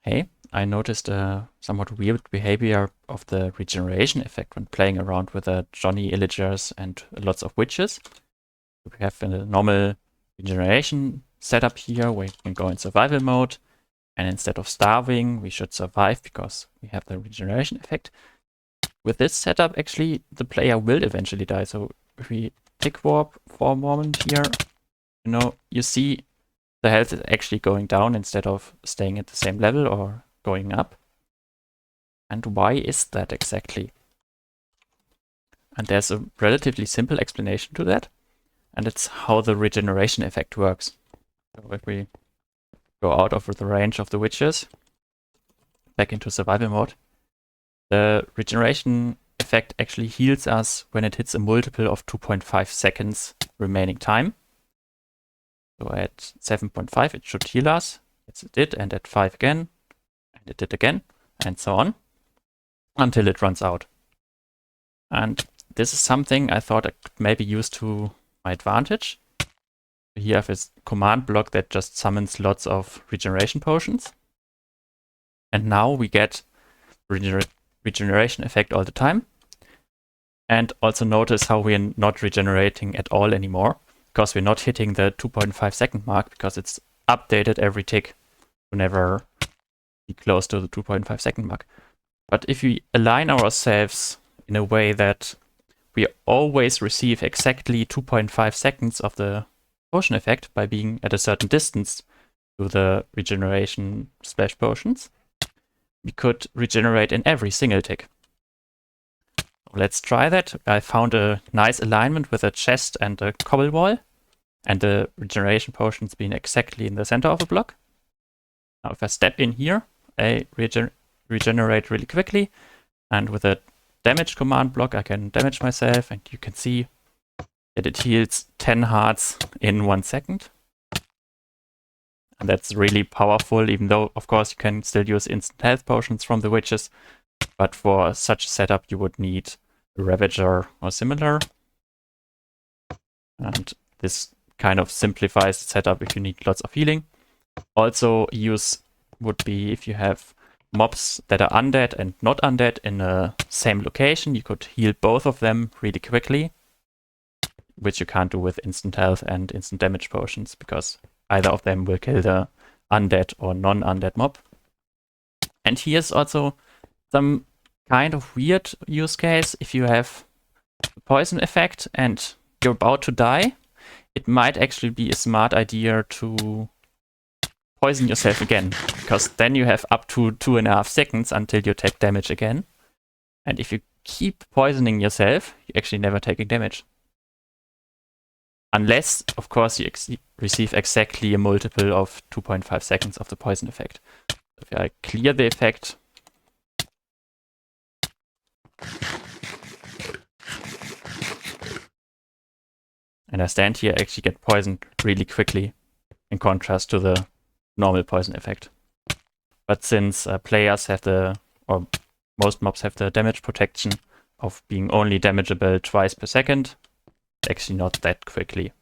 Hey, I noticed a somewhat weird behavior of the regeneration effect when playing around with Johnny Illagers and lots of witches. We have a normal regeneration setup here where you can go in survival mode, and instead of starving, we should survive because we have the regeneration effect. With this setup, actually, the player will eventually die. So if we tick warp for a moment here, you see the health is actually going down instead of staying at the same level or going up. And why is that exactly? And there's a relatively simple explanation to that, and it's how the regeneration effect works. So if we go out of the range of the witches, back into survival mode, the regeneration effect actually heals us when it hits a multiple of 2.5 seconds remaining time. So at 7.5 it should heal us. Yes, it did, and at 5 again, and it did again, and so on, until it runs out. And this is something I thought I could maybe use to my advantage. Here I have this command block that just summons lots of regeneration potions. And now we get regeneration effect all the time. And also notice how we're not regenerating at all anymore, because we're not hitting the 2.5 second mark, because it's updated every tick to never be close to the 2.5 second mark. But if we align ourselves in a way that we always receive exactly 2.5 seconds of the potion effect by being at a certain distance to the regeneration splash potions, we could regenerate in every single tick. Let's try that. I found a nice alignment with a chest and a cobble wall, and the regeneration potions being exactly in the center of a block. Now if I step in here, I regenerate really quickly, and with a damage command block I can damage myself, and you can see that it heals 10 hearts in 1 second. And that's really powerful, even though of course you can still use instant health potions from the witches, but for such a setup you would need a Ravager or similar. And this kind of simplifies the setup if you need lots of healing. Also, use would be if you have mobs that are undead and not undead in the same location, you could heal both of them really quickly, which you can't do with instant health and instant damage potions, because either of them will kill the undead or non-undead mob. And here's also some kind of weird use case. If you have a poison effect and you're about to die, it might actually be a smart idea to poison yourself again, because then you have up to 2.5 seconds until you take damage again. And if you keep poisoning yourself, you're actually never taking damage. Unless, of course, you receive exactly a multiple of 2.5 seconds of the poison effect. If I clear the effect, and I stand here, I actually get poisoned really quickly, in contrast to the normal poison effect. But since players have or most mobs have the damage protection of being only damageable twice per second, actually not that quickly.